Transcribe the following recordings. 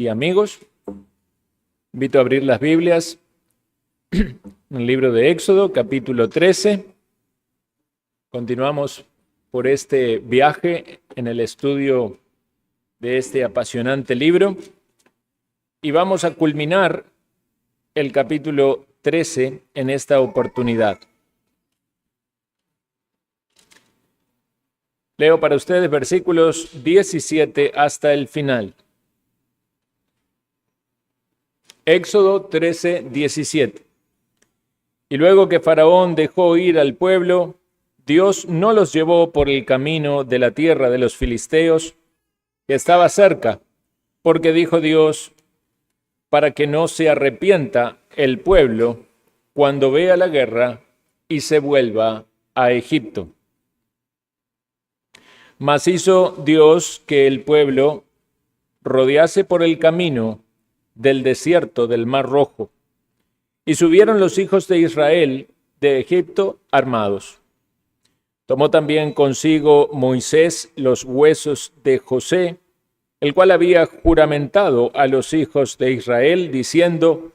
y amigos, invito a abrir las Biblias en el libro de Éxodo, capítulo 13. Continuamos por este viaje en el estudio de este apasionante libro y vamos a culminar el capítulo 13 en esta oportunidad. Leo para ustedes versículos 17 hasta el final. Éxodo 13, 17. Y luego que Faraón dejó ir al pueblo, Dios no los llevó por el camino de la tierra de los filisteos, que estaba cerca, porque dijo Dios, para que no se arrepienta el pueblo cuando vea la guerra y se vuelva a Egipto. Mas hizo Dios que el pueblo rodease por el camino del desierto del Mar Rojo, y subieron los hijos de Israel de Egipto armados. Tomó también consigo Moisés los huesos de José, el cual había juramentado a los hijos de Israel, diciendo,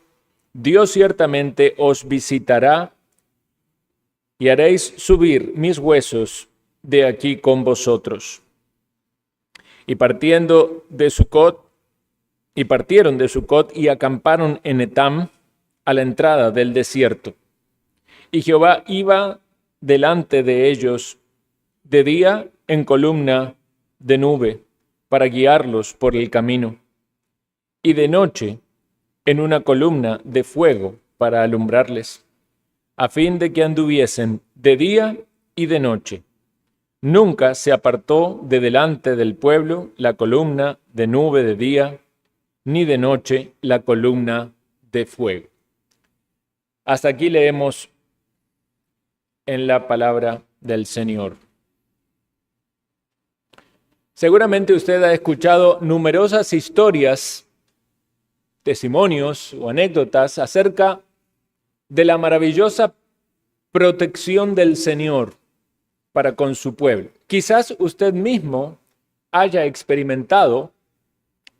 Dios ciertamente os visitará, y haréis subir mis huesos de aquí con vosotros. Y partieron de Sucot y acamparon en Etam, a la entrada del desierto. Y Jehová iba delante de ellos de día en columna de nube para guiarlos por el camino, y de noche en una columna de fuego para alumbrarles, a fin de que anduviesen de día y de noche. Nunca se apartó de delante del pueblo la columna de nube de día, ni de noche la columna de fuego. Hasta aquí leemos en la palabra del Señor. Seguramente usted ha escuchado numerosas historias, testimonios o anécdotas acerca de la maravillosa protección del Señor para con su pueblo. Quizás usted mismo haya experimentado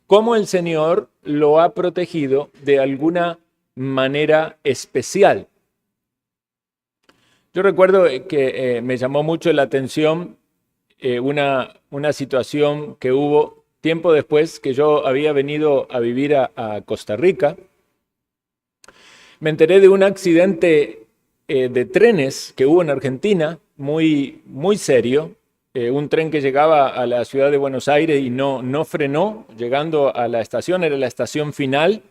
cómo el Señor lo ha protegido de alguna manera especial. Yo recuerdo que me llamó mucho la atención una situación que hubo tiempo después que yo había venido a vivir a Costa Rica. Me enteré de un accidente de trenes que hubo en Argentina, muy serio. Un tren que llegaba a la ciudad de Buenos Aires y no frenó, llegando a la estación, era la estación final,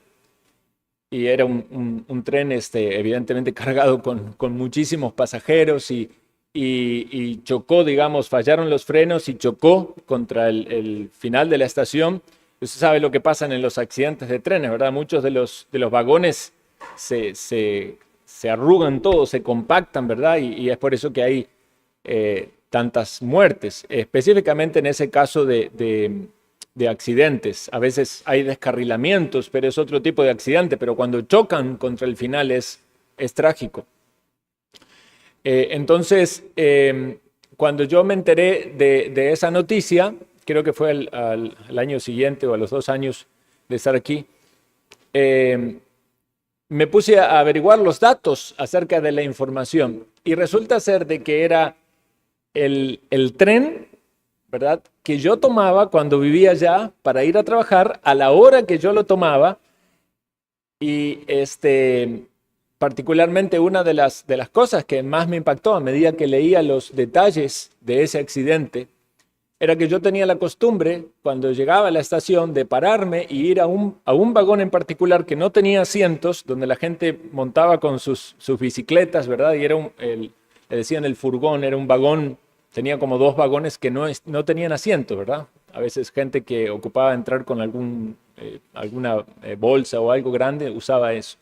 y era un tren evidentemente cargado con muchísimos pasajeros y chocó, digamos, fallaron los frenos y chocó contra el final de la estación. Usted sabe lo que pasa en los accidentes de trenes, ¿verdad? Muchos de los vagones se arrugan todos, se compactan, ¿verdad? Y es por eso que hay tantas muertes, específicamente en ese caso de accidentes. A veces hay descarrilamientos, pero es otro tipo de accidente, pero cuando chocan contra el final es trágico. Entonces, cuando yo me enteré de esa noticia, creo que fue al año siguiente o a los 2 años de estar aquí, me puse a averiguar los datos acerca de la información y resulta ser de que era el tren, ¿verdad?, que yo tomaba cuando vivía allá para ir a trabajar a la hora que yo lo tomaba. Y particularmente una de las cosas que más me impactó a medida que leía los detalles de ese accidente era que yo tenía la costumbre, cuando llegaba a la estación, de pararme y ir a un vagón en particular que no tenía asientos, donde la gente montaba con sus bicicletas, ¿verdad? Y era le decían el furgón, era un vagón, tenía como 2 vagones que no tenían asientos, ¿verdad? A veces gente que ocupaba entrar con alguna bolsa o algo grande usaba eso.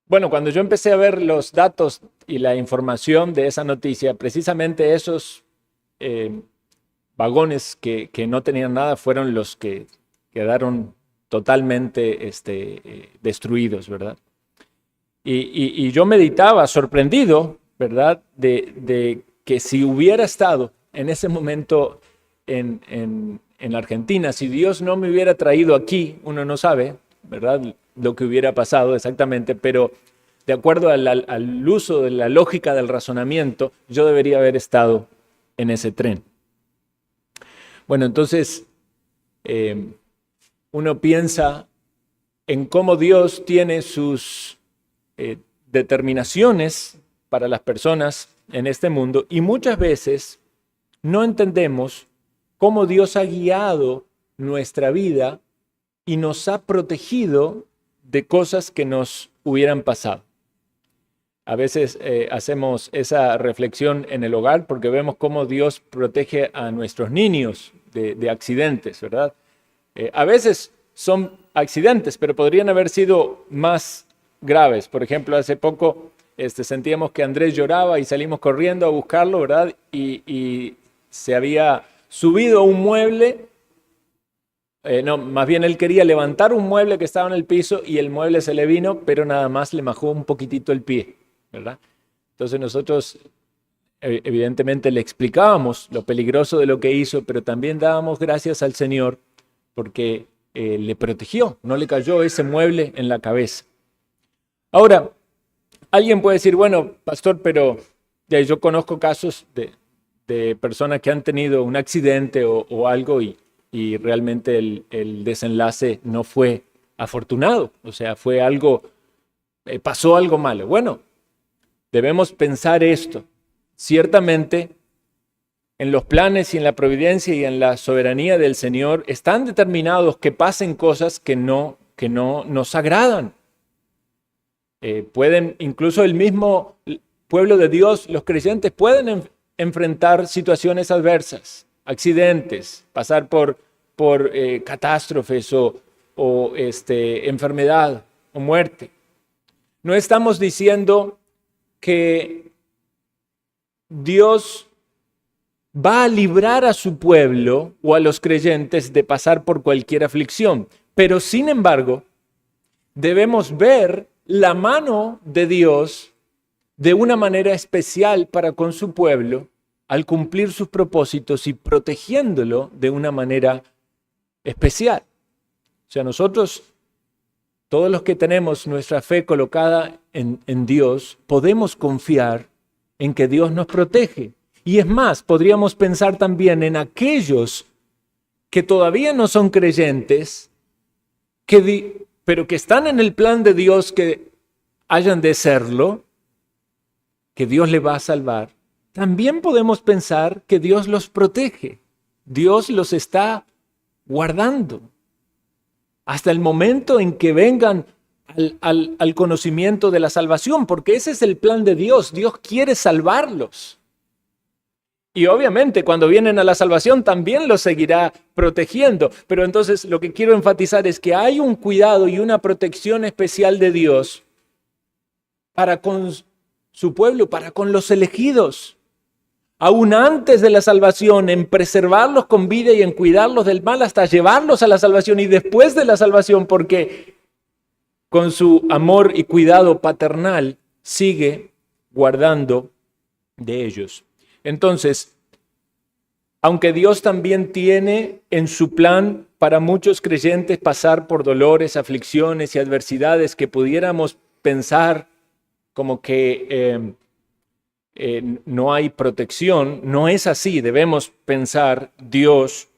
Bueno, cuando yo empecé a ver los datos y la información de esa noticia, precisamente esos vagones que no tenían nada fueron los que quedaron totalmente destruidos, ¿verdad? Y yo meditaba sorprendido, ¿verdad?, de que si hubiera estado en ese momento en en Argentina. Si Dios no me hubiera traído aquí, uno no sabe, ¿verdad?, lo que hubiera pasado exactamente, pero de acuerdo al uso de la lógica del razonamiento, yo debería haber estado en ese tren. Bueno, entonces uno piensa en cómo Dios tiene sus determinaciones para las personas en este mundo, y muchas veces no entendemos cómo Dios ha guiado nuestra vida y nos ha protegido de cosas que nos hubieran pasado. A veces hacemos esa reflexión en el hogar porque vemos cómo Dios protege a nuestros niños de accidentes, ¿verdad? A veces son accidentes, pero podrían haber sido más graves. Por ejemplo, hace poco sentíamos que Andrés lloraba y salimos corriendo a buscarlo, ¿verdad? Y se había subido a un mueble. No, más bien él quería levantar un mueble que estaba en el piso y el mueble se le vino, pero nada más le majó un poquitito el pie, ¿verdad? Entonces nosotros evidentemente le explicábamos lo peligroso de lo que hizo, pero también dábamos gracias al Señor porque le protegió, no le cayó ese mueble en la cabeza. Ahora, alguien puede decir, bueno, pastor, pero ya yo conozco casos de personas que han tenido un accidente o algo y realmente el desenlace no fue afortunado, o sea, fue algo, pasó algo malo. Bueno, debemos pensar esto. Ciertamente, en los planes y en la providencia y en la soberanía del Señor están determinados que pasen cosas que no nos agradan. Pueden, incluso el mismo pueblo de Dios, los creyentes pueden enfrentar situaciones adversas, accidentes, pasar por catástrofes o enfermedad o muerte. No estamos diciendo que Dios va a librar a su pueblo o a los creyentes de pasar por cualquier aflicción, pero sin embargo, debemos ver la mano de Dios de una manera especial para con su pueblo al cumplir sus propósitos y protegiéndolo de una manera especial. O sea, nosotros, todos los que tenemos nuestra fe colocada en Dios, podemos confiar en que Dios nos protege. Y es más, podríamos pensar también en aquellos que todavía no son creyentes, pero que están en el plan de Dios, que hayan de serlo, que Dios les va a salvar. También podemos pensar que Dios los protege. Dios los está guardando hasta el momento en que vengan al conocimiento de la salvación, porque ese es el plan de Dios. Dios quiere salvarlos. Y obviamente cuando vienen a la salvación también los seguirá protegiendo. Pero entonces lo que quiero enfatizar es que hay un cuidado y una protección especial de Dios para con su pueblo, para con los elegidos. Aún antes de la salvación, en preservarlos con vida y en cuidarlos del mal hasta llevarlos a la salvación, y después de la salvación, porque con su amor y cuidado paternal sigue guardando de ellos. Entonces, aunque Dios también tiene en su plan para muchos creyentes pasar por dolores, aflicciones y adversidades que pudiéramos pensar como que no hay protección, no es así. Debemos pensar, Dios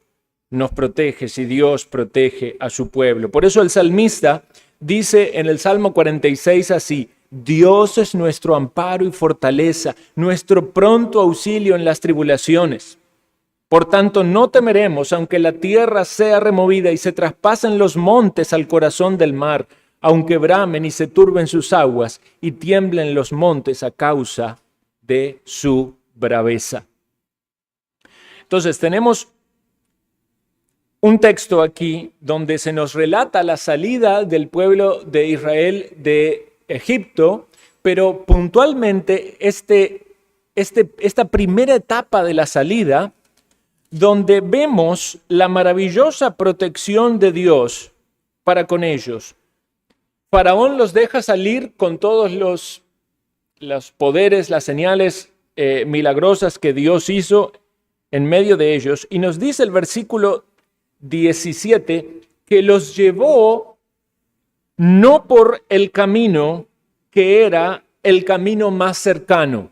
nos protege si Dios protege a su pueblo. Por eso el salmista dice en el Salmo 46 así: Dios es nuestro amparo y fortaleza, nuestro pronto auxilio en las tribulaciones. Por tanto, no temeremos, aunque la tierra sea removida y se traspasen los montes al corazón del mar, aunque bramen y se turben sus aguas y tiemblen los montes a causa de su braveza. Entonces, tenemos un texto aquí donde se nos relata la salida del pueblo de Israel de Egipto, pero puntualmente esta primera etapa de la salida, donde vemos la maravillosa protección de Dios para con ellos. Faraón los deja salir con todos los poderes, las señales milagrosas que Dios hizo en medio de ellos, y nos dice el versículo 17, que los llevó no por el camino que era el camino más cercano,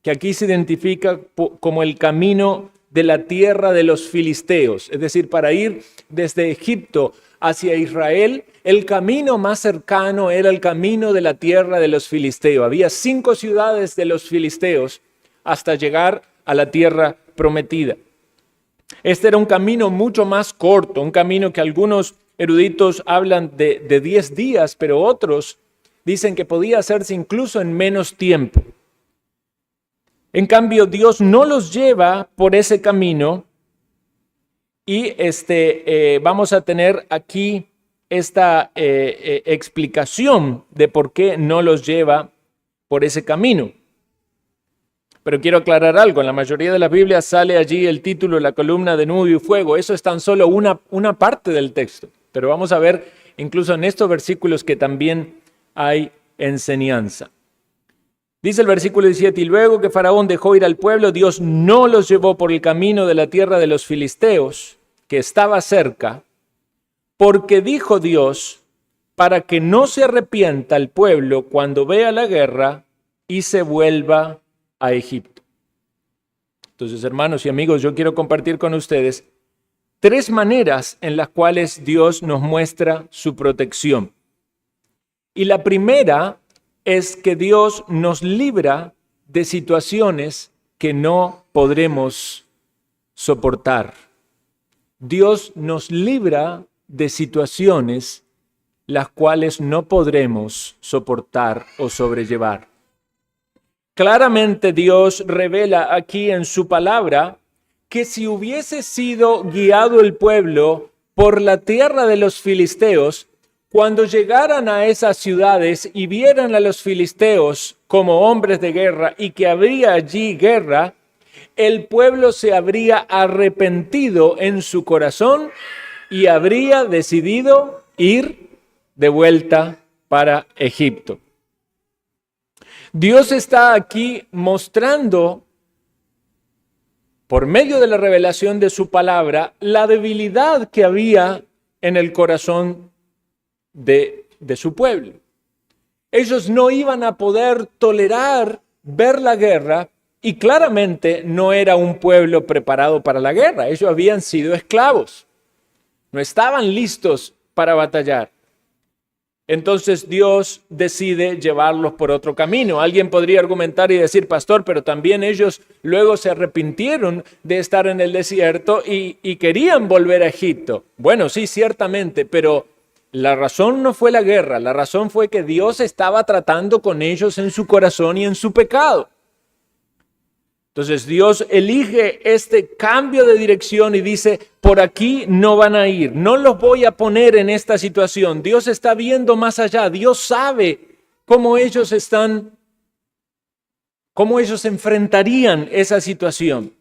que aquí se identifica como el camino de la tierra de los filisteos, es decir, para ir desde Egipto hacia Israel, el camino más cercano era el camino de la tierra de los filisteos. Había 5 ciudades de los filisteos hasta llegar a la tierra prometida. Este era un camino mucho más corto, un camino que algunos eruditos hablan de 10 días, pero otros dicen que podía hacerse incluso en menos tiempo. En cambio, Dios no los lleva por ese camino y vamos a tener aquí esta explicación de por qué no los lleva por ese camino. Pero quiero aclarar algo, en la mayoría de las Biblias sale allí el título, la columna de nube y fuego. Eso es tan solo una parte del texto. Pero vamos a ver incluso en estos versículos que también hay enseñanza. Dice el versículo 17, y luego que Faraón dejó ir al pueblo, Dios no los llevó por el camino de la tierra de los filisteos, que estaba cerca, porque dijo Dios, para que no se arrepienta el pueblo cuando vea la guerra y se vuelva a Egipto. Entonces, hermanos y amigos, yo quiero compartir con ustedes 3 maneras en las cuales Dios nos muestra su protección. Y la primera es que Dios nos libra de situaciones que no podremos soportar. Dios nos libra de situaciones las cuales no podremos soportar o sobrellevar. Claramente Dios revela aquí en su palabra que si hubiese sido guiado el pueblo por la tierra de los filisteos, cuando llegaran a esas ciudades y vieran a los filisteos como hombres de guerra y que habría allí guerra, el pueblo se habría arrepentido en su corazón y habría decidido ir de vuelta para Egipto. Dios está aquí mostrando, por medio de la revelación de su palabra, la debilidad que había en el corazón de su pueblo. Ellos no iban a poder tolerar ver la guerra y claramente no era un pueblo preparado para la guerra. Ellos habían sido esclavos, no estaban listos para batallar. Entonces Dios decide llevarlos por otro camino. Alguien podría argumentar y decir, pastor, pero también ellos luego se arrepintieron de estar en el desierto y querían volver a Egipto. Bueno, sí, ciertamente, pero la razón no fue la guerra, la razón fue que Dios estaba tratando con ellos en su corazón y en su pecado. Entonces Dios elige este cambio de dirección y dice, por aquí no van a ir, no los voy a poner en esta situación. Dios está viendo más allá, Dios sabe cómo ellos enfrentarían esa situación.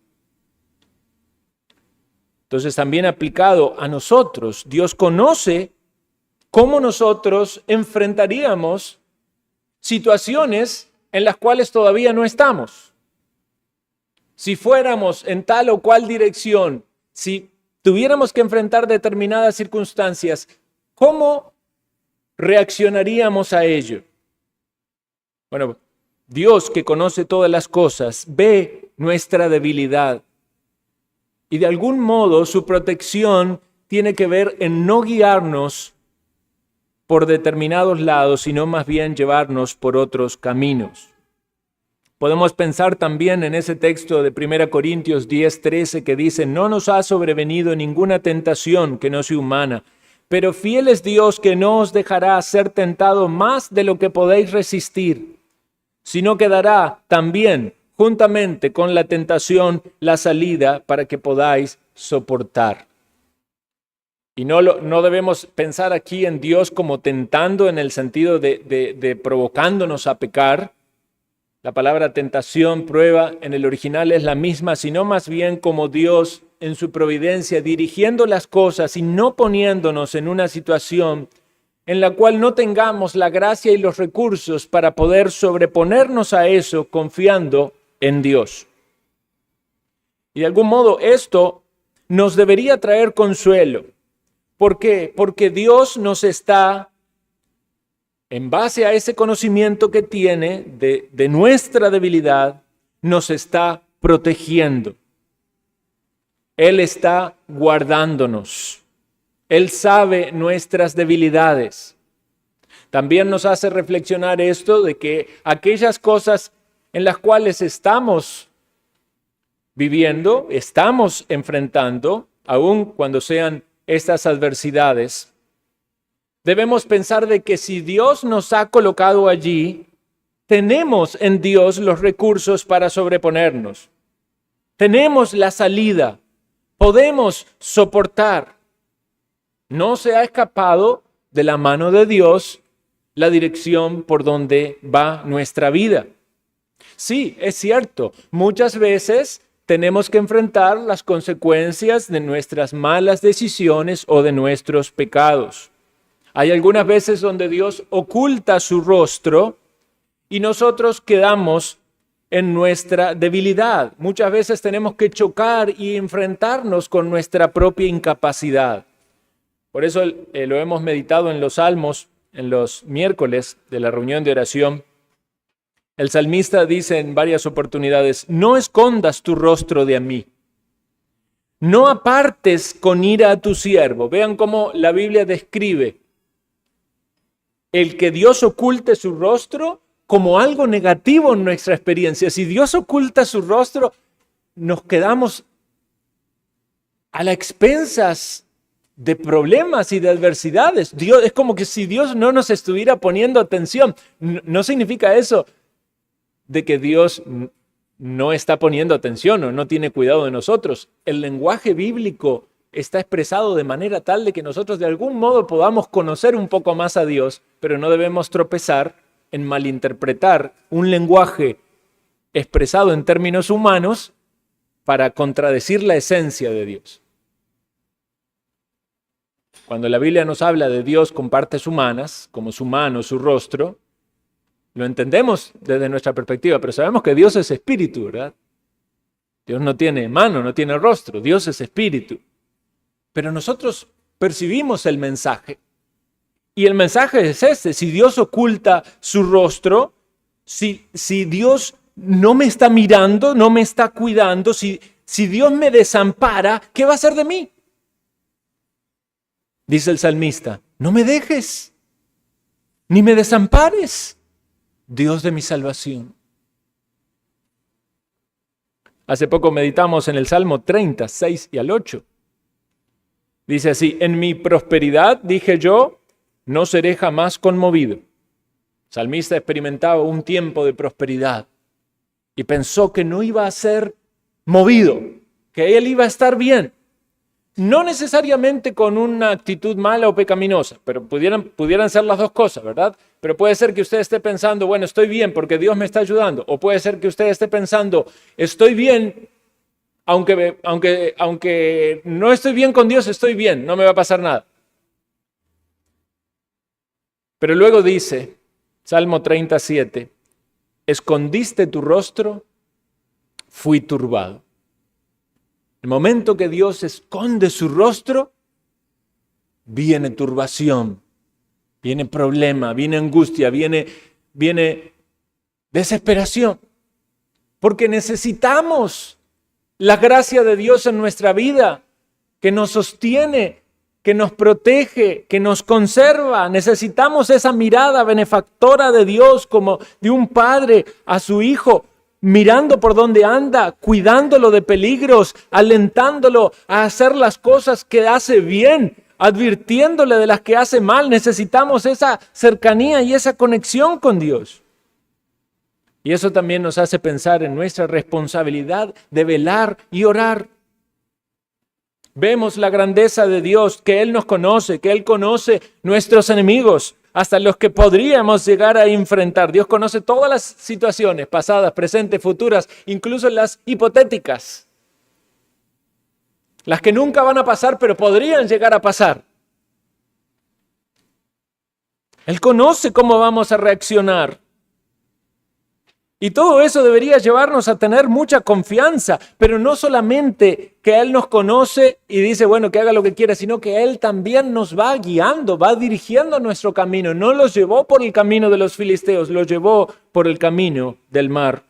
Entonces también aplicado a nosotros, Dios conoce cómo nosotros enfrentaríamos situaciones en las cuales todavía no estamos. Si fuéramos en tal o cual dirección, si tuviéramos que enfrentar determinadas circunstancias, ¿cómo reaccionaríamos a ello? Bueno, Dios, que conoce todas las cosas, ve nuestra debilidad y de algún modo su protección tiene que ver en no guiarnos por determinados lados, sino más bien llevarnos por otros caminos. Podemos pensar también en ese texto de 1 Corintios 10:13 que dice, no nos ha sobrevenido ninguna tentación que no sea humana, pero fiel es Dios que no os dejará ser tentado más de lo que podéis resistir, sino que dará también, juntamente con la tentación, la salida para que podáis soportar. Y no debemos pensar aquí en Dios como tentando en el sentido de provocándonos a pecar. La palabra tentación, prueba, en el original es la misma, sino más bien como Dios en su providencia dirigiendo las cosas y no poniéndonos en una situación en la cual no tengamos la gracia y los recursos para poder sobreponernos a eso confiando en Dios. Y de algún modo esto nos debería traer consuelo. ¿Por qué? Porque Dios nos está, en base a ese conocimiento que tiene de nuestra debilidad, nos está protegiendo. Él está guardándonos. Él sabe nuestras debilidades. También nos hace reflexionar esto de que aquellas cosas en las cuales estamos viviendo, estamos enfrentando, aun cuando sean estas adversidades, debemos pensar de que si Dios nos ha colocado allí, tenemos en Dios los recursos para sobreponernos. Tenemos la salida, podemos soportar. No se ha escapado de la mano de Dios la dirección por donde va nuestra vida. Sí, es cierto, muchas veces tenemos que enfrentar las consecuencias de nuestras malas decisiones o de nuestros pecados. Hay algunas veces donde Dios oculta su rostro y nosotros quedamos en nuestra debilidad. Muchas veces tenemos que chocar y enfrentarnos con nuestra propia incapacidad. Por eso lo hemos meditado en los Salmos, en los miércoles de la reunión de oración. El salmista dice en varias oportunidades: no escondas tu rostro de mí. No apartes con ira a tu siervo. Vean cómo la Biblia describe el que Dios oculte su rostro como algo negativo en nuestra experiencia. Si Dios oculta su rostro, nos quedamos a las expensas de problemas y de adversidades. Es como que si Dios no nos estuviera poniendo atención. No significa eso de que Dios no está poniendo atención o no tiene cuidado de nosotros. El lenguaje bíblico está expresado de manera tal de que nosotros de algún modo podamos conocer un poco más a Dios, pero no debemos tropezar en malinterpretar un lenguaje expresado en términos humanos para contradecir la esencia de Dios. Cuando la Biblia nos habla de Dios con partes humanas, como su mano, su rostro, lo entendemos desde nuestra perspectiva, pero sabemos que Dios es espíritu, ¿verdad? Dios no tiene mano, no tiene rostro, Dios es espíritu. Pero nosotros percibimos el mensaje. Y el mensaje es este: si Dios oculta su rostro, si Dios no me está mirando, no me está cuidando, si Dios me desampara, ¿qué va a hacer de mí? Dice el salmista: no me dejes, ni me desampares, Dios de mi salvación. Hace poco meditamos en el Salmo 30, 6 y al 8. Dice así: en mi prosperidad, dije yo, no seré jamás conmovido. El salmista experimentaba un tiempo de prosperidad y pensó que no iba a ser movido, que él iba a estar bien. No necesariamente con una actitud mala o pecaminosa, pero pudieran ser las dos cosas, ¿verdad? Pero puede ser que usted esté pensando: bueno, estoy bien porque Dios me está ayudando. O puede ser que usted esté pensando: estoy bien, aunque no estoy bien con Dios, estoy bien, no me va a pasar nada. Pero luego dice, Salmo 37, escondiste tu rostro, fui turbado. El momento que Dios esconde su rostro, viene turbación, viene problema, viene angustia, viene desesperación. Porque necesitamos la gracia de Dios en nuestra vida, que nos sostiene, que nos protege, que nos conserva. Necesitamos esa mirada benefactora de Dios, como de un padre a su hijo, mirando por donde anda, cuidándolo de peligros, alentándolo a hacer las cosas que hace bien, advirtiéndole de las que hace mal. Necesitamos esa cercanía y esa conexión con Dios. Y eso también nos hace pensar en nuestra responsabilidad de velar y orar. Vemos la grandeza de Dios, que Él nos conoce, que Él conoce nuestros enemigos, hasta los que podríamos llegar a enfrentar. Dios conoce todas las situaciones, pasadas, presentes, futuras, incluso las hipotéticas. Las que nunca van a pasar, pero podrían llegar a pasar. Él conoce cómo vamos a reaccionar. Y todo eso debería llevarnos a tener mucha confianza, pero no solamente que Él nos conoce y dice, bueno, que haga lo que quiera, sino que Él también nos va guiando, va dirigiendo nuestro camino. No los llevó por el camino de los filisteos, los llevó por el camino del mar.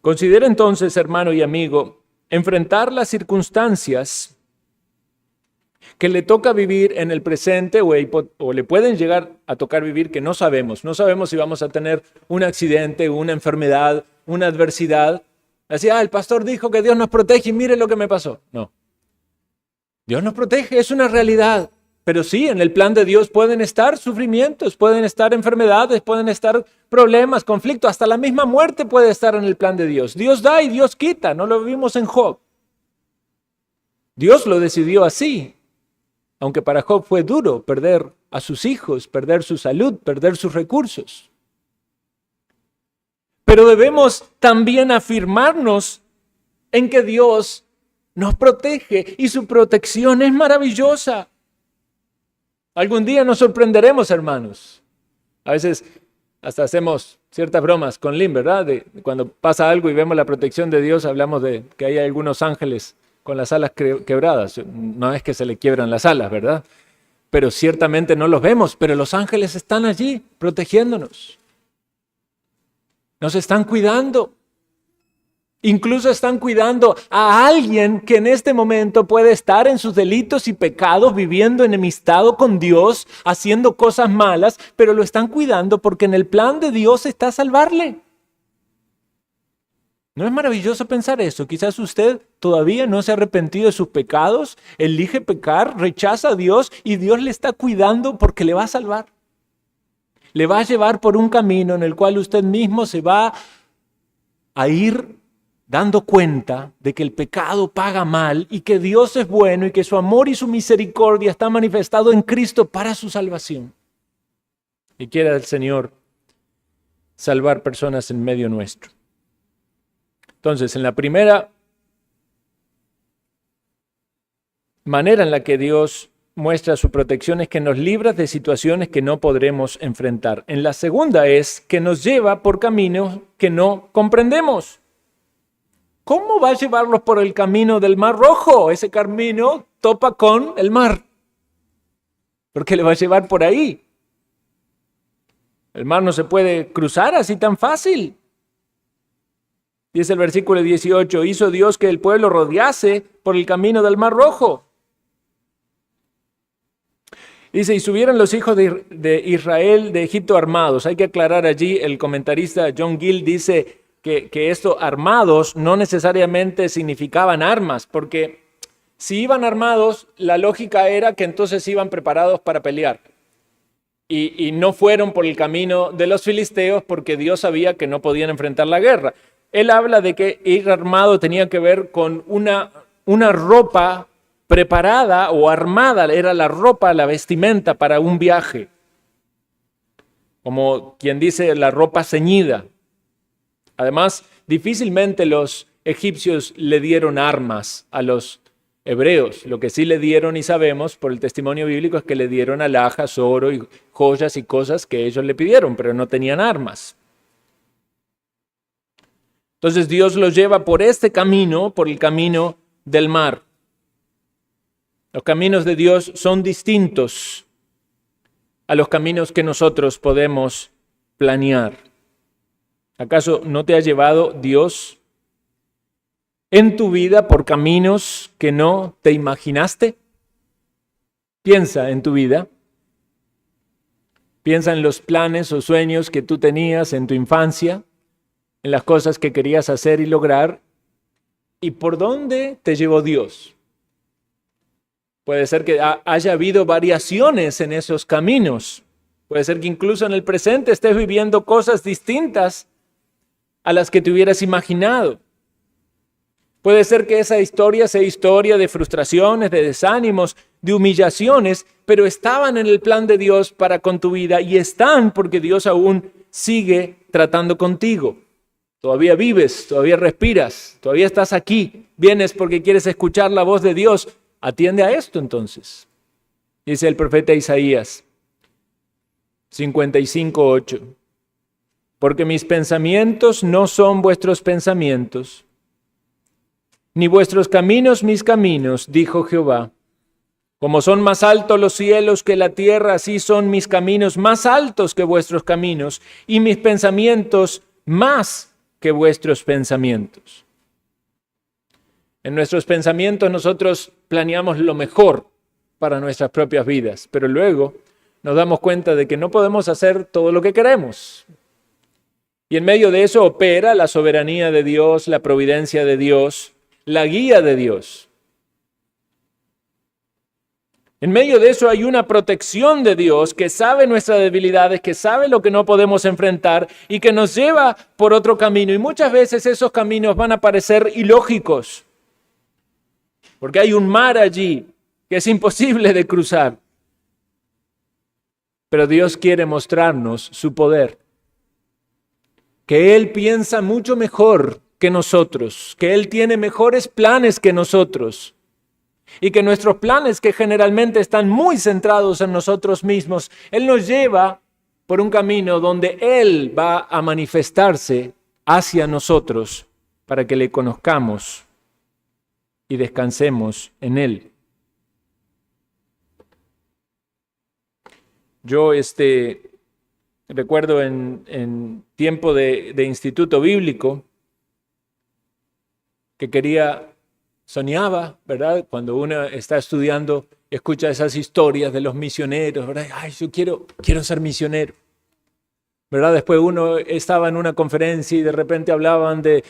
Considera entonces, hermano y amigo, enfrentar las circunstancias que le toca vivir en el presente o le pueden llegar a tocar vivir que no sabemos. No sabemos si vamos a tener un accidente, una enfermedad, una adversidad. Así, el pastor dijo que Dios nos protege y mire lo que me pasó. No. Dios nos protege, es una realidad. Pero sí, en el plan de Dios pueden estar sufrimientos, pueden estar enfermedades, pueden estar problemas, conflictos, hasta la misma muerte puede estar en el plan de Dios. Dios da y Dios quita, no lo vimos en Job. Dios lo decidió así. Aunque para Job fue duro perder a sus hijos, perder su salud, perder sus recursos. Pero debemos también afirmarnos en que Dios nos protege y su protección es maravillosa. Algún día nos sorprenderemos, hermanos. A veces hasta hacemos ciertas bromas con Lynn, ¿verdad? Cuando pasa algo y vemos la protección de Dios, hablamos de que hay algunos ángeles con las alas quebradas. No es que se le quiebran las alas, ¿verdad? Pero ciertamente no los vemos, pero los ángeles están allí protegiéndonos. Nos están cuidando. Incluso están cuidando a alguien que en este momento puede estar en sus delitos y pecados, viviendo enemistado con Dios, haciendo cosas malas, pero lo están cuidando porque en el plan de Dios está salvarle. ¿No es maravilloso pensar eso? Quizás usted todavía no se ha arrepentido de sus pecados, elige pecar, rechaza a Dios y Dios le está cuidando porque le va a salvar. Le va a llevar por un camino en el cual usted mismo se va a ir dando cuenta de que el pecado paga mal y que Dios es bueno y que su amor y su misericordia está manifestado en Cristo para su salvación. Y quiera el Señor salvar personas en medio nuestro. Entonces, en la primera manera en la que Dios muestra su protección es que nos libra de situaciones que no podremos enfrentar. En la segunda es que nos lleva por caminos que no comprendemos. ¿Cómo va a llevarlos por el camino del Mar Rojo? Ese camino topa con el mar. Porque le va a llevar por ahí. El mar no se puede cruzar así tan fácil. Dice el versículo 18, hizo Dios que el pueblo rodease por el camino del Mar Rojo. Dice, y subieron los hijos de Israel de Egipto armados. Hay que aclarar allí, el comentarista John Gill dice que esto armados no necesariamente significaban armas, porque si iban armados, la lógica era que entonces iban preparados para pelear. Y no fueron por el camino de los filisteos porque Dios sabía que no podían enfrentar la guerra. Él habla de que ir armado tenía que ver con una ropa preparada o armada, era la ropa, la vestimenta para un viaje. Como quien dice, la ropa ceñida. Además, difícilmente los egipcios le dieron armas a los hebreos. Lo que sí le dieron y sabemos por el testimonio bíblico es que le dieron alhajas, oro y joyas y cosas que ellos le pidieron, pero no tenían armas. Entonces Dios los lleva por este camino, por el camino del mar. Los caminos de Dios son distintos a los caminos que nosotros podemos planear. ¿Acaso no te ha llevado Dios en tu vida por caminos que no te imaginaste? Piensa en tu vida. Piensa en los planes o sueños que tú tenías en tu infancia, en las cosas que querías hacer y lograr, y por dónde te llevó Dios. Puede ser que haya habido variaciones en esos caminos. Puede ser que incluso en el presente estés viviendo cosas distintas a las que te hubieras imaginado. Puede ser que esa historia sea historia de frustraciones, de desánimos, de humillaciones, pero estaban en el plan de Dios para con tu vida y están porque Dios aún sigue tratando contigo. Todavía vives, todavía respiras, todavía estás aquí. Vienes porque quieres escuchar la voz de Dios. Atiende a esto entonces. Dice el profeta Isaías, 55:8. Porque mis pensamientos no son vuestros pensamientos, ni vuestros caminos mis caminos, dijo Jehová. Como son más altos los cielos que la tierra, así son mis caminos más altos que vuestros caminos, y mis pensamientos más que vuestros pensamientos. En nuestros pensamientos nosotros planeamos lo mejor para nuestras propias vidas, pero luego nos damos cuenta de que no podemos hacer todo lo que queremos. Y en medio de eso opera la soberanía de Dios, la providencia de Dios, la guía de Dios. En medio de eso hay una protección de Dios que sabe nuestras debilidades, que sabe lo que no podemos enfrentar y que nos lleva por otro camino. Y muchas veces esos caminos van a parecer ilógicos, porque hay un mar allí que es imposible de cruzar. Pero Dios quiere mostrarnos su poder, que Él piensa mucho mejor que nosotros, que Él tiene mejores planes que nosotros. Y que nuestros planes, que generalmente están muy centrados en nosotros mismos, Él nos lleva por un camino donde Él va a manifestarse hacia nosotros para que le conozcamos y descansemos en Él. Yo recuerdo en tiempo de instituto bíblico que soñaba, ¿verdad? Cuando uno está estudiando, escucha esas historias de los misioneros, ¿verdad? Ay, yo quiero ser misionero, ¿verdad? Después uno estaba en una conferencia y de repente hablaban de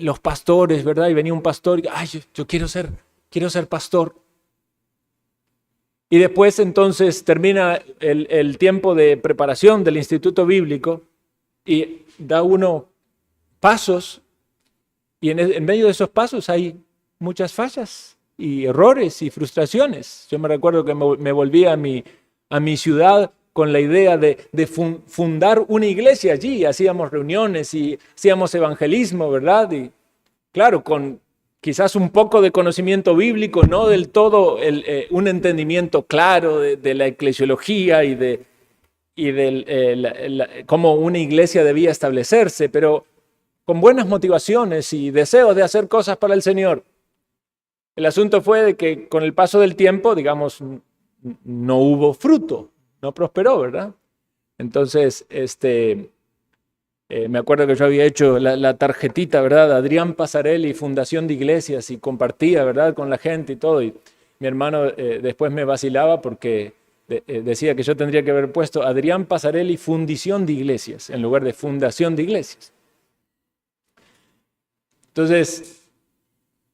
los pastores, ¿verdad? Y venía un pastor y, ay, yo quiero ser pastor. Y después entonces termina el tiempo de preparación del instituto bíblico y da uno pasos y en medio de esos pasos hay muchas fallas y errores y frustraciones. Yo me recuerdo que me volví a mi ciudad con la idea de fundar una iglesia allí. Hacíamos reuniones y hacíamos evangelismo, ¿verdad? Y claro, con quizás un poco de conocimiento bíblico, no del todo un entendimiento claro de la eclesiología y de cómo una iglesia debía establecerse, pero con buenas motivaciones y deseos de hacer cosas para el Señor. El asunto fue de que con el paso del tiempo, digamos, no hubo fruto, no prosperó, ¿verdad? Entonces, me acuerdo que yo había hecho la tarjetita, ¿verdad? Adrián Pasarelli, Fundación de Iglesias, y compartía, ¿verdad? Con la gente y todo. Y mi hermano después me vacilaba porque decía que yo tendría que haber puesto Adrián Pasarelli, Fundición de Iglesias, en lugar de Fundación de Iglesias. Entonces,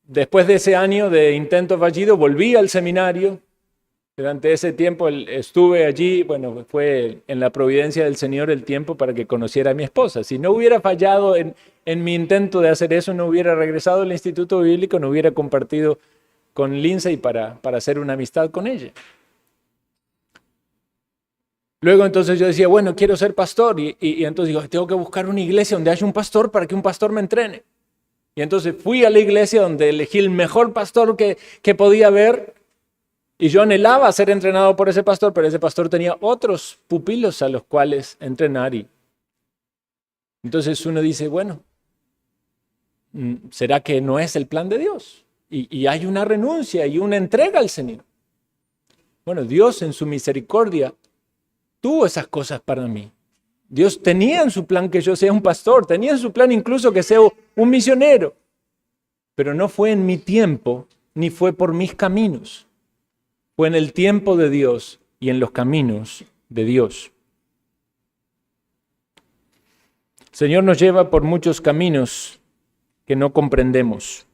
después de ese año de intento fallido, volví al seminario. Durante ese tiempo estuve allí, bueno, fue en la providencia del Señor el tiempo para que conociera a mi esposa. Si no hubiera fallado en mi intento de hacer eso, no hubiera regresado al Instituto Bíblico, no hubiera compartido con Lindsay para hacer una amistad con ella. Luego entonces yo decía, bueno, quiero ser pastor y entonces digo, tengo que buscar una iglesia donde haya un pastor para que un pastor me entrene. Y entonces fui a la iglesia donde elegí el mejor pastor que podía haber y yo anhelaba ser entrenado por ese pastor, pero ese pastor tenía otros pupilos a los cuales entrenar. Y entonces uno dice, bueno, ¿será que no es el plan de Dios? Y hay una renuncia y una entrega al Señor. Bueno, Dios en su misericordia tuvo esas cosas para mí. Dios tenía en su plan que yo sea un pastor, tenía en su plan incluso que sea un misionero, pero no fue en mi tiempo, ni fue por mis caminos. Fue en el tiempo de Dios y en los caminos de Dios. El Señor nos lleva por muchos caminos que no comprendemos,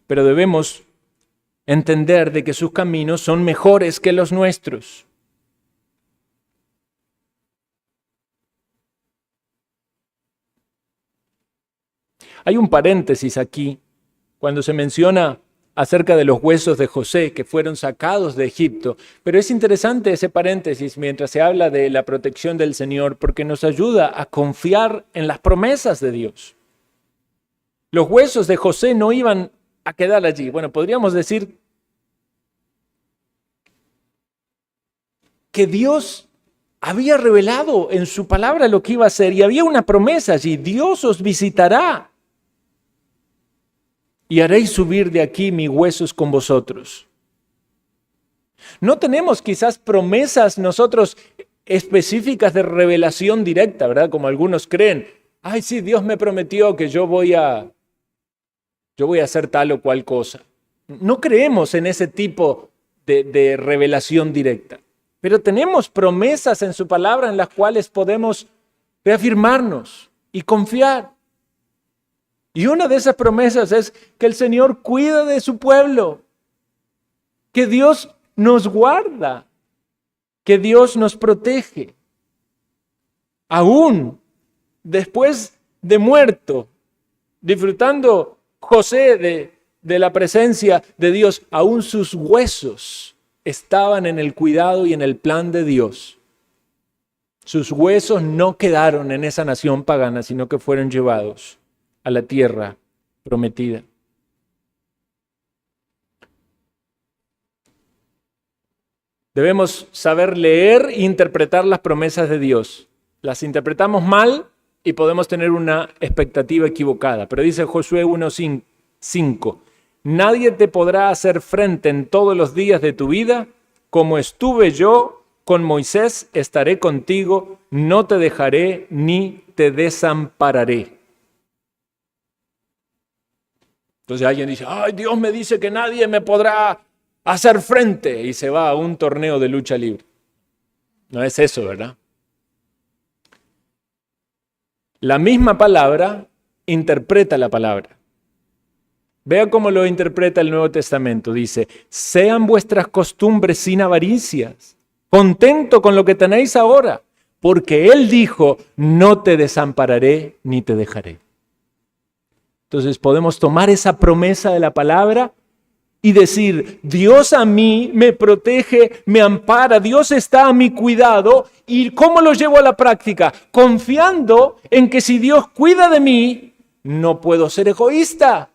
pero debemos entender de que sus caminos son mejores que los nuestros. Hay un paréntesis aquí cuando se menciona acerca de los huesos de José que fueron sacados de Egipto, pero es interesante ese paréntesis mientras se habla de la protección del Señor porque nos ayuda a confiar en las promesas de Dios. Los huesos de José no iban a quedar allí. Bueno, podríamos decir que Dios había revelado en su palabra lo que iba a hacer y había una promesa allí: Dios os visitará y haréis subir de aquí mis huesos con vosotros. No tenemos quizás promesas nosotros específicas de revelación directa, ¿verdad? Como algunos creen. Ay, sí, Dios me prometió que yo voy a hacer tal o cual cosa. No creemos en ese tipo de revelación directa. Pero tenemos promesas en su palabra en las cuales podemos reafirmarnos y confiar. Y una de esas promesas es que el Señor cuida de su pueblo, que Dios nos guarda, que Dios nos protege. Aún después de muerto, disfrutando José de la presencia de Dios, aún sus huesos estaban en el cuidado y en el plan de Dios. Sus huesos no quedaron en esa nación pagana, sino que fueron llevados a la tierra prometida. Debemos saber leer e interpretar las promesas de Dios. Las interpretamos mal y podemos tener una expectativa equivocada. Pero dice Josué 1:5, nadie te podrá hacer frente en todos los días de tu vida. Como estuve yo con Moisés, estaré contigo, no te dejaré ni te desampararé. Entonces alguien dice: ay, Dios me dice que nadie me podrá hacer frente, y se va a un torneo de lucha libre. No es eso, ¿verdad? La misma palabra interpreta la palabra. Vea cómo lo interpreta el Nuevo Testamento. Dice: sean vuestras costumbres sin avaricias, contento con lo que tenéis ahora, porque Él dijo: no te desampararé ni te dejaré. Entonces podemos tomar esa promesa de la palabra y decir: Dios a mí me protege, me ampara, Dios está a mi cuidado. ¿Y cómo lo llevo a la práctica? Confiando en que si Dios cuida de mí, no puedo ser egoísta.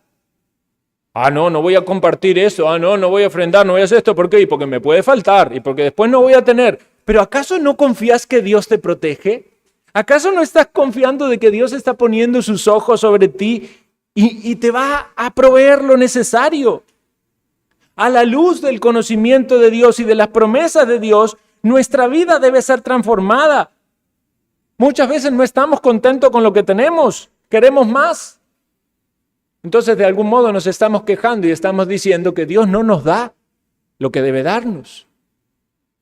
No voy a compartir eso. No voy a ofrendar, no voy a hacer esto. ¿Por qué? Y porque me puede faltar y porque después no voy a tener. Pero ¿acaso no confías que Dios te protege? ¿Acaso no estás confiando de que Dios está poniendo sus ojos sobre ti y te va a proveer lo necesario? A la luz del conocimiento de Dios y de las promesas de Dios, nuestra vida debe ser transformada. Muchas veces no estamos contentos con lo que tenemos, queremos más. Entonces, de algún modo nos estamos quejando y estamos diciendo que Dios no nos da lo que debe darnos.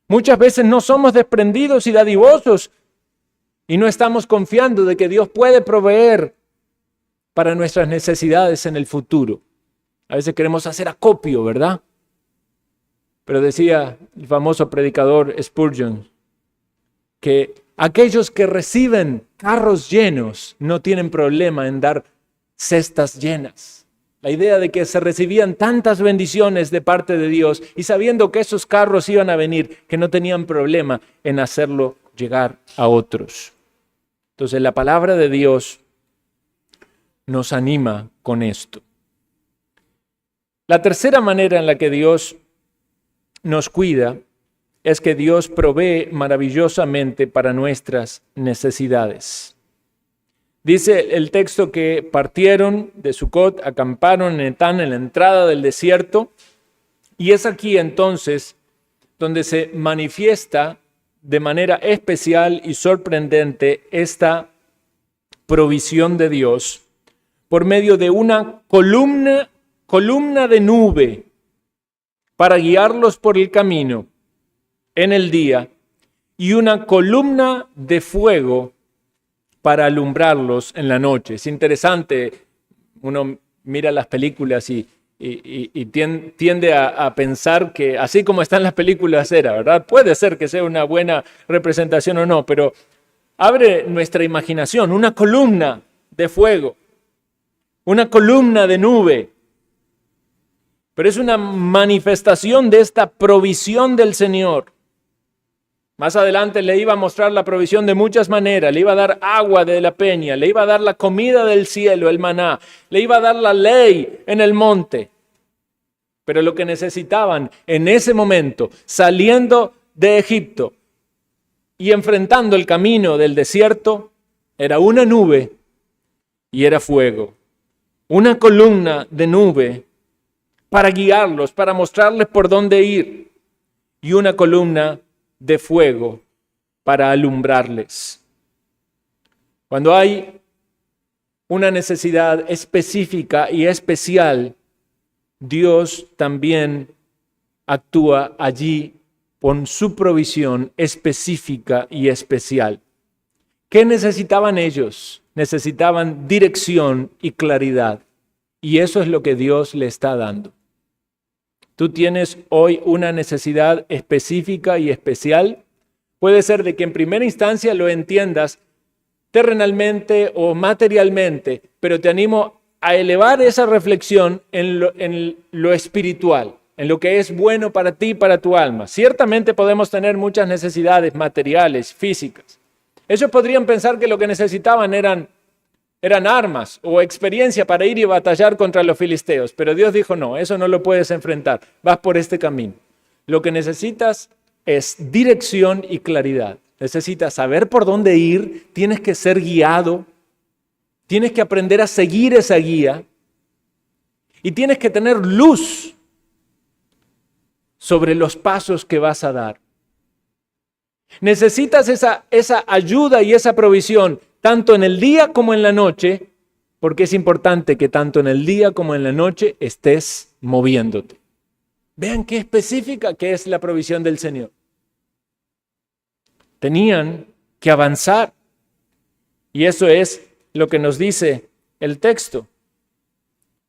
Muchas veces no somos desprendidos y dadivosos y no estamos confiando de que Dios puede proveer para nuestras necesidades en el futuro. A veces queremos hacer acopio, ¿verdad? Pero decía el famoso predicador Spurgeon que aquellos que reciben carros llenos no tienen problema en dar cestas llenas. La idea de que se recibían tantas bendiciones de parte de Dios y sabiendo que esos carros iban a venir, que no tenían problema en hacerlo llegar a otros. Entonces la palabra de Dios nos anima con esto. La tercera manera en la que Dios nos cuida es que Dios provee maravillosamente para nuestras necesidades. Dice el texto que partieron de Sucot, acamparon en Etán, en la entrada del desierto, y es aquí entonces donde se manifiesta de manera especial y sorprendente esta provisión de Dios por medio de una columna de nube para guiarlos por el camino en el día y una columna de fuego para alumbrarlos en la noche. Es interesante, uno mira las películas y tiende a pensar que así como están las películas era, ¿verdad? Puede ser que sea una buena representación o no, pero abre nuestra imaginación, una columna de fuego, una columna de nube. Pero es una manifestación de esta provisión del Señor. Más adelante le iba a mostrar la provisión de muchas maneras. Le iba a dar agua de la peña, le iba a dar la comida del cielo, el maná, le iba a dar la ley en el monte. Pero lo que necesitaban en ese momento, saliendo de Egipto, y enfrentando el camino del desierto, era una nube y era fuego. Una columna de nube para guiarlos, para mostrarles por dónde ir, y una columna de fuego para alumbrarles. Cuando hay una necesidad específica y especial, Dios también actúa allí con su provisión específica y especial. ¿Qué necesitaban ellos? Necesitaban dirección y claridad. Y eso es lo que Dios le está dando. Tú tienes hoy una necesidad específica y especial. Puede ser de que en primera instancia lo entiendas terrenalmente o materialmente, pero te animo a elevar esa reflexión en lo espiritual, en lo que es bueno para ti y para tu alma. Ciertamente podemos tener muchas necesidades materiales, físicas. Ellos podrían pensar que lo que necesitaban eran armas o experiencia para ir y batallar contra los filisteos, pero Dios dijo, no, eso no lo puedes enfrentar, vas por este camino. Lo que necesitas es dirección y claridad. Necesitas saber por dónde ir, tienes que ser guiado, tienes que aprender a seguir esa guía y tienes que tener luz sobre los pasos que vas a dar. Necesitas esa ayuda y esa provisión, tanto en el día como en la noche, porque es importante que tanto en el día como en la noche estés moviéndote. Vean qué específica que es la provisión del Señor. Tenían que avanzar, y eso es lo que nos dice el texto.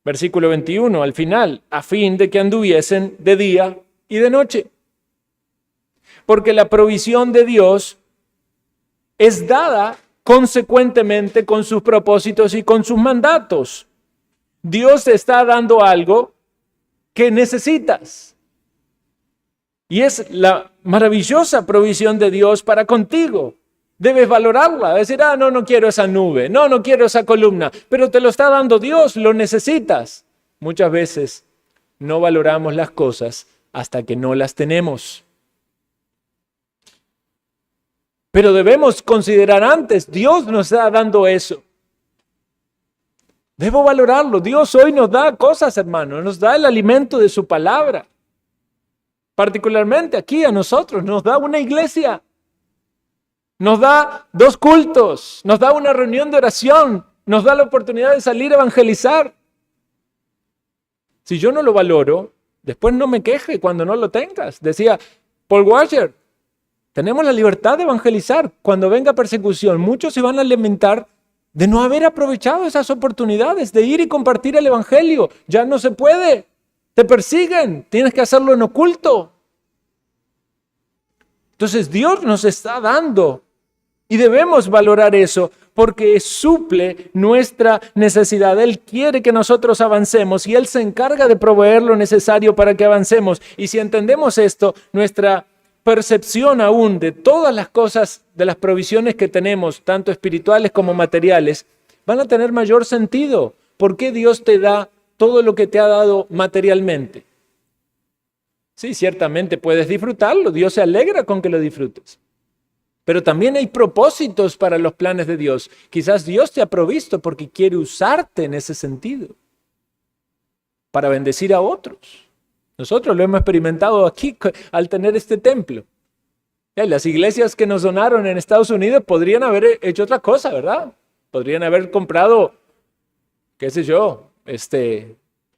Versículo 21, al final, a fin de que anduviesen de día y de noche. Porque la provisión de Dios es dada consecuentemente con sus propósitos y con sus mandatos. Dios te está dando algo que necesitas. Y es la maravillosa provisión de Dios para contigo. Debes valorarla, decir, no quiero esa nube, no quiero esa columna, pero te lo está dando Dios, lo necesitas. Muchas veces no valoramos las cosas hasta que no las tenemos. Pero debemos considerar antes, Dios nos está dando eso. Debo valorarlo. Dios hoy nos da cosas, hermano, nos da el alimento de su palabra. Particularmente aquí a nosotros, nos da una iglesia. Nos da 2 cultos, nos da una reunión de oración, nos da la oportunidad de salir a evangelizar. Si yo no lo valoro, después no me queje cuando no lo tengas. Decía Paul Washer, tenemos la libertad de evangelizar. Cuando venga persecución, muchos se van a lamentar de no haber aprovechado esas oportunidades de ir y compartir el evangelio. Ya no se puede, te persiguen, tienes que hacerlo en oculto. Entonces Dios nos está dando y debemos valorar eso porque suple nuestra necesidad. Él quiere que nosotros avancemos y Él se encarga de proveer lo necesario para que avancemos. Y si entendemos esto, nuestra percepción aún de todas las cosas, de las provisiones que tenemos, tanto espirituales como materiales, van a tener mayor sentido. ¿Por qué Dios te da todo lo que te ha dado materialmente? Sí, ciertamente puedes disfrutarlo, Dios se alegra con que lo disfrutes. Pero también hay propósitos para los planes de Dios. Quizás Dios te ha provisto porque quiere usarte en ese sentido, para bendecir a otros. Nosotros lo hemos experimentado aquí al tener este templo. Las iglesias que nos donaron en Estados Unidos podrían haber hecho otra cosa, ¿verdad? Podrían haber comprado, qué sé yo,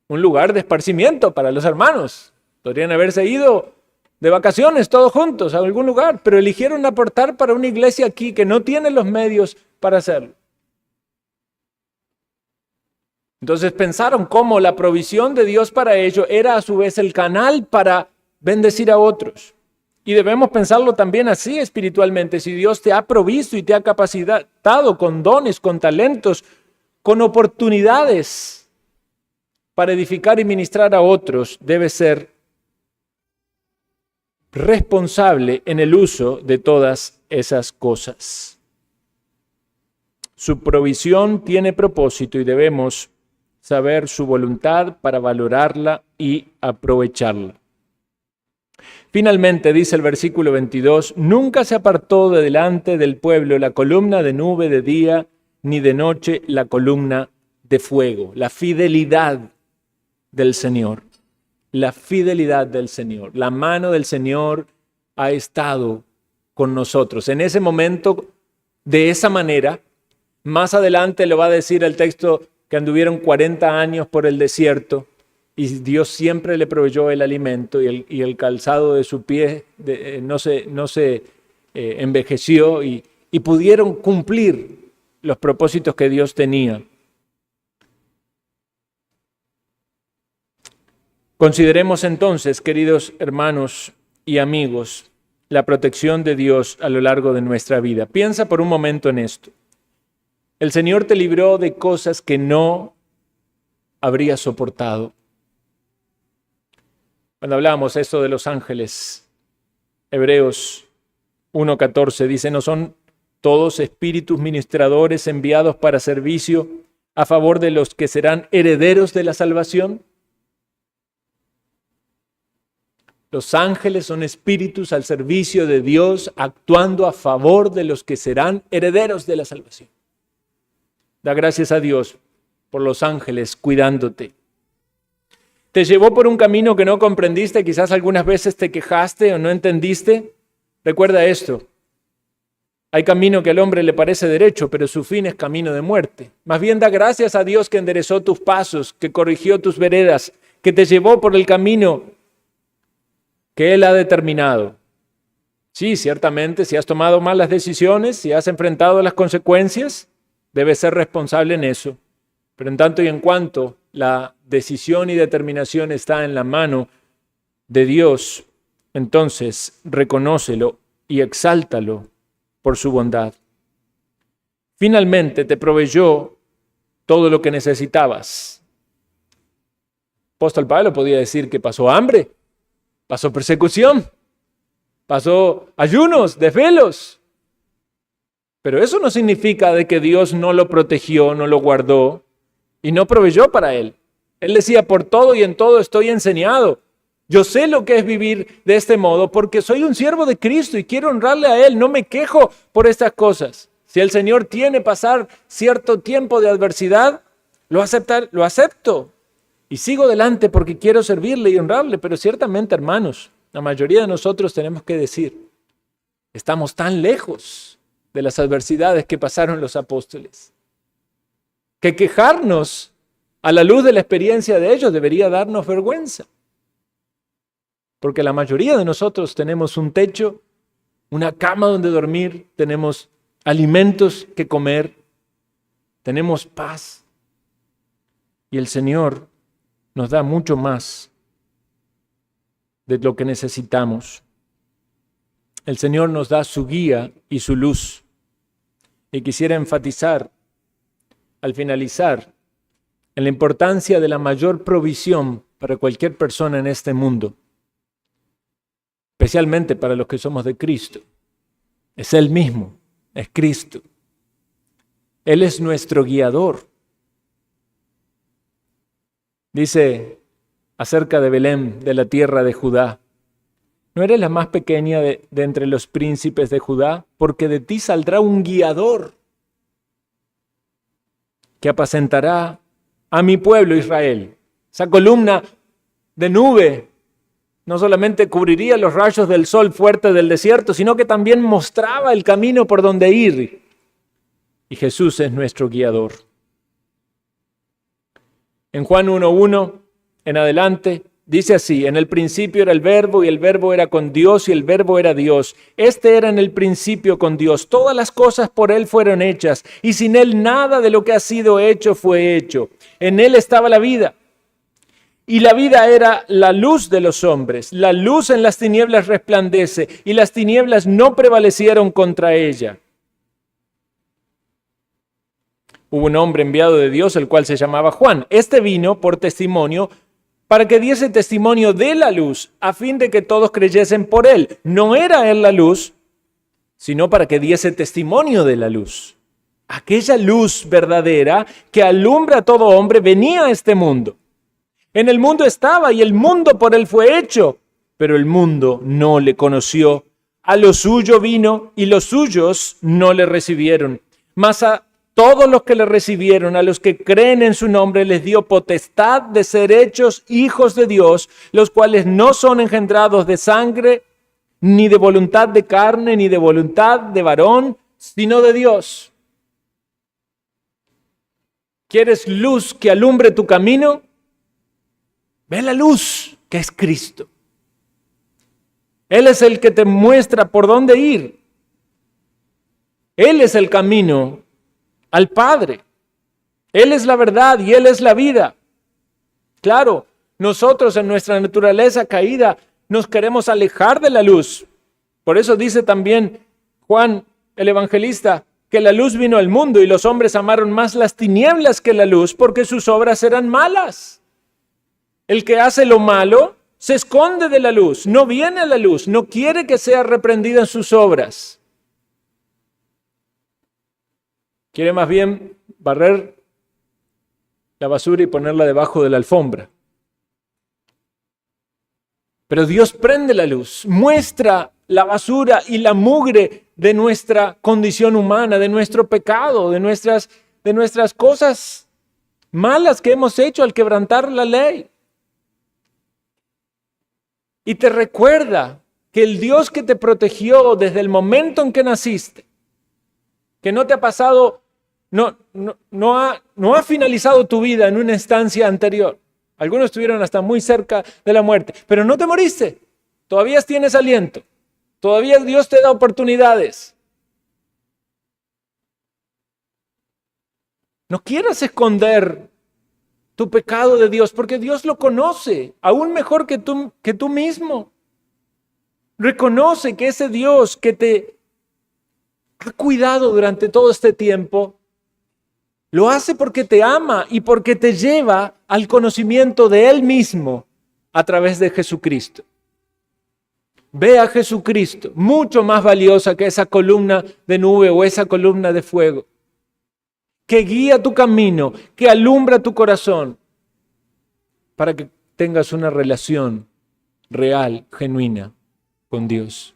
un lugar de esparcimiento para los hermanos. Podrían haberse ido de vacaciones todos juntos a algún lugar, pero eligieron aportar para una iglesia aquí que no tiene los medios para hacerlo. Entonces pensaron cómo la provisión de Dios para ello era a su vez el canal para bendecir a otros. Y debemos pensarlo también así espiritualmente. Si Dios te ha provisto y te ha capacitado con dones, con talentos, con oportunidades para edificar y ministrar a otros, debe ser responsable en el uso de todas esas cosas. Su provisión tiene propósito y debemos saber su voluntad para valorarla y aprovecharla. Finalmente, dice el versículo 22, nunca se apartó de delante del pueblo la columna de nube de día, ni de noche la columna de fuego. La fidelidad del Señor. La fidelidad del Señor. La mano del Señor ha estado con nosotros. En ese momento, de esa manera, más adelante lo va a decir el texto que anduvieron 40 años por el desierto y Dios siempre le proveyó el alimento y el calzado de su pie no se envejeció y pudieron cumplir los propósitos que Dios tenía. Consideremos entonces, queridos hermanos y amigos, la protección de Dios a lo largo de nuestra vida. Piensa por un momento en esto. El Señor te libró de cosas que no habrías soportado. Cuando hablamos esto de los ángeles, Hebreos 1:14 dice, ¿no son todos espíritus ministradores enviados para servicio a favor de los que serán herederos de la salvación? Los ángeles son espíritus al servicio de Dios, actuando a favor de los que serán herederos de la salvación. Da gracias a Dios por los ángeles cuidándote. ¿Te llevó por un camino que no comprendiste? Quizás algunas veces te quejaste o no entendiste. Recuerda esto. Hay camino que al hombre le parece derecho, pero su fin es camino de muerte. Más bien da gracias a Dios que enderezó tus pasos, que corrigió tus veredas, que te llevó por el camino que Él ha determinado. Sí, ciertamente, si has tomado malas decisiones, si has enfrentado las consecuencias, debes ser responsable en eso. Pero en tanto y en cuanto la decisión y determinación está en la mano de Dios, entonces reconócelo y exáltalo por su bondad. Finalmente te proveyó todo lo que necesitabas. Apóstol Pablo podía decir que pasó hambre, pasó persecución, pasó ayunos, desvelos. Pero eso no significa de que Dios no lo protegió, no lo guardó y no proveyó para él. Él decía, por todo y en todo estoy enseñado. Yo sé lo que es vivir de este modo porque soy un siervo de Cristo y quiero honrarle a Él. No me quejo por estas cosas. Si el Señor tiene pasar cierto tiempo de adversidad, lo acepto. Y sigo adelante porque quiero servirle y honrarle. Pero ciertamente, hermanos, la mayoría de nosotros tenemos que decir, estamos tan lejos de las adversidades que pasaron los apóstoles, que quejarnos a la luz de la experiencia de ellos debería darnos vergüenza. Porque la mayoría de nosotros tenemos un techo, una cama donde dormir, tenemos alimentos que comer, tenemos paz. Y el Señor nos da mucho más de lo que necesitamos. El Señor nos da su guía y su luz. Y quisiera enfatizar, al finalizar, en la importancia de la mayor provisión para cualquier persona en este mundo, especialmente para los que somos de Cristo. Es Él mismo, es Cristo. Él es nuestro guiador. Dice acerca de Belén, de la tierra de Judá, ¿no eres la más pequeña de entre los príncipes de Judá? Porque de ti saldrá un guiador que apacentará a mi pueblo Israel. Esa columna de nube no solamente cubriría los rayos del sol fuerte del desierto, sino que también mostraba el camino por donde ir. Y Jesús es nuestro guiador. En Juan 1:1 en adelante dice así, en el principio era el verbo y el verbo era con Dios y el verbo era Dios. Este era en el principio con Dios. Todas las cosas por Él fueron hechas y sin Él nada de lo que ha sido hecho fue hecho. En Él estaba la vida. Y la vida era la luz de los hombres. La luz en las tinieblas resplandece y las tinieblas no prevalecieron contra ella. Hubo un hombre enviado de Dios, el cual se llamaba Juan. Este vino por testimonio para que diese testimonio de la luz, a fin de que todos creyesen por él. No era él la luz, sino para que diese testimonio de la luz. Aquella luz verdadera que alumbra a todo hombre venía a este mundo. En el mundo estaba y el mundo por él fue hecho, pero el mundo no le conoció. A lo suyo vino y los suyos no le recibieron. Mas a todos los que le recibieron, a los que creen en su nombre, les dio potestad de ser hechos hijos de Dios, los cuales no son engendrados de sangre, ni de voluntad de carne, ni de voluntad de varón, sino de Dios. ¿Quieres luz que alumbre tu camino? Ve la luz que es Cristo. Él es el que te muestra por dónde ir. Él es el camino al Padre. Él es la verdad y Él es la vida. Claro, nosotros en nuestra naturaleza caída nos queremos alejar de la luz. Por eso dice también Juan el evangelista que la luz vino al mundo y los hombres amaron más las tinieblas que la luz porque sus obras eran malas. El que hace lo malo se esconde de la luz, no viene a la luz, no quiere que sea reprendida en sus obras. Quiere más bien barrer la basura y ponerla debajo de la alfombra. Pero Dios prende la luz, muestra la basura y la mugre de nuestra condición humana, de nuestro pecado, de nuestras cosas malas que hemos hecho al quebrantar la ley. Y te recuerda que el Dios que te protegió desde el momento en que naciste, que no te ha pasado, no ha finalizado tu vida en una instancia anterior. Algunos estuvieron hasta muy cerca de la muerte, pero no te moriste. Todavía tienes aliento. Todavía Dios te da oportunidades. No quieras esconder tu pecado de Dios, porque Dios lo conoce, aún mejor que tú mismo. Reconoce que ese Dios que te ha cuidado durante todo este tiempo, lo hace porque te ama y porque te lleva al conocimiento de Él mismo a través de Jesucristo. Ve a Jesucristo, mucho más valiosa que esa columna de nube o esa columna de fuego, que guía tu camino, que alumbra tu corazón, para que tengas una relación real, genuina con Dios.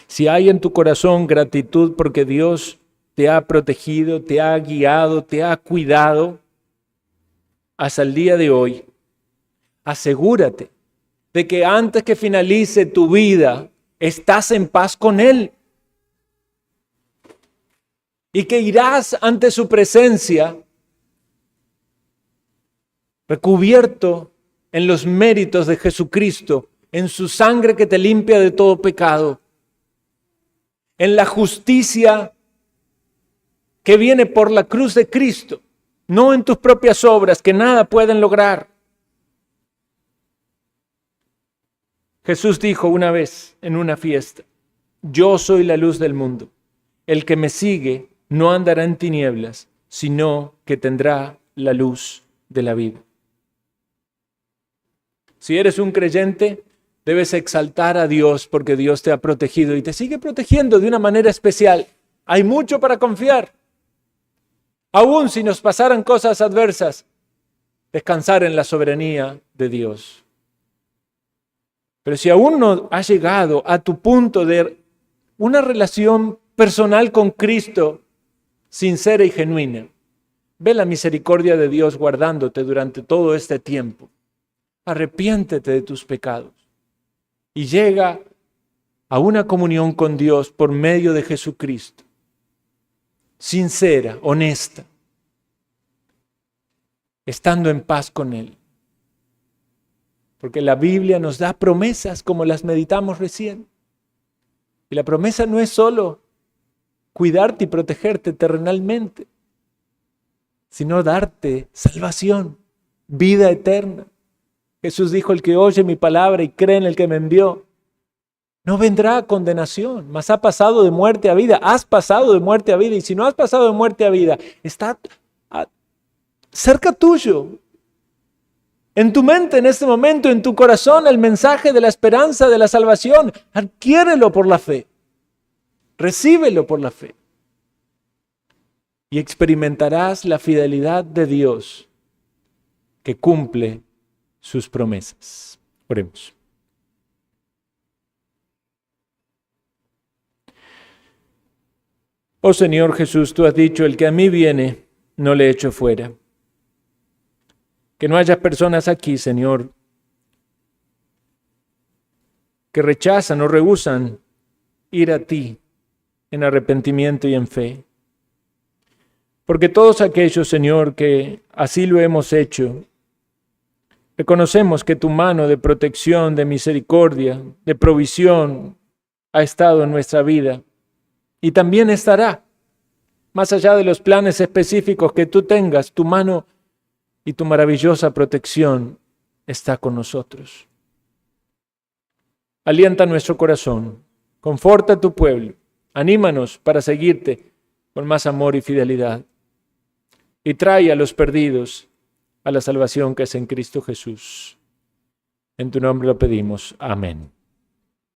Si hay en tu corazón gratitud porque Dios te ha protegido, te ha guiado, te ha cuidado hasta el día de hoy, asegúrate de que antes que finalice tu vida, estás en paz con Él. Y que irás ante su presencia recubierto en los méritos de Jesucristo, en su sangre que te limpia de todo pecado, en la justicia que viene por la cruz de Cristo, no en tus propias obras que nada pueden lograr. Jesús dijo una vez en una fiesta: yo soy la luz del mundo. El que me sigue no andará en tinieblas, sino que tendrá la luz de la vida. Si eres un creyente, debes exaltar a Dios porque Dios te ha protegido y te sigue protegiendo de una manera especial. Hay mucho para confiar. Aún si nos pasaran cosas adversas, descansar en la soberanía de Dios. Pero si aún no has llegado a tu punto de una relación personal con Cristo sincera y genuina, ve la misericordia de Dios guardándote durante todo este tiempo. Arrepiéntete de tus pecados y llega a una comunión con Dios por medio de Jesucristo, sincera, honesta, estando en paz con Él. Porque la Biblia nos da promesas como las meditamos recién. Y la promesa no es solo cuidarte y protegerte terrenalmente, sino darte salvación, vida eterna. Jesús dijo: el que oye mi palabra y cree en el que me envió, no vendrá a condenación, mas ha pasado de muerte a vida. Has pasado de muerte a vida, y si no has pasado de muerte a vida, está cerca tuyo. En tu mente, en este momento, en tu corazón, el mensaje de la esperanza, de la salvación. Adquiérelo por la fe. Recíbelo por la fe. Y experimentarás la fidelidad de Dios que cumple sus promesas. Oremos. Oh Señor Jesús, tú has dicho, el que a mí viene, no le echo fuera. Que no haya personas aquí, Señor, que rechazan o rehúsan ir a ti en arrepentimiento y en fe. Porque todos aquellos, Señor, que así lo hemos hecho, reconocemos que tu mano de protección, de misericordia, de provisión ha estado en nuestra vida y también estará. Más allá de los planes específicos que tú tengas, tu mano y tu maravillosa protección está con nosotros. Alienta nuestro corazón, conforta a tu pueblo, anímanos para seguirte con más amor y fidelidad. Y trae a los perdidos a la salvación que es en Cristo Jesús. En tu nombre lo pedimos. Amén.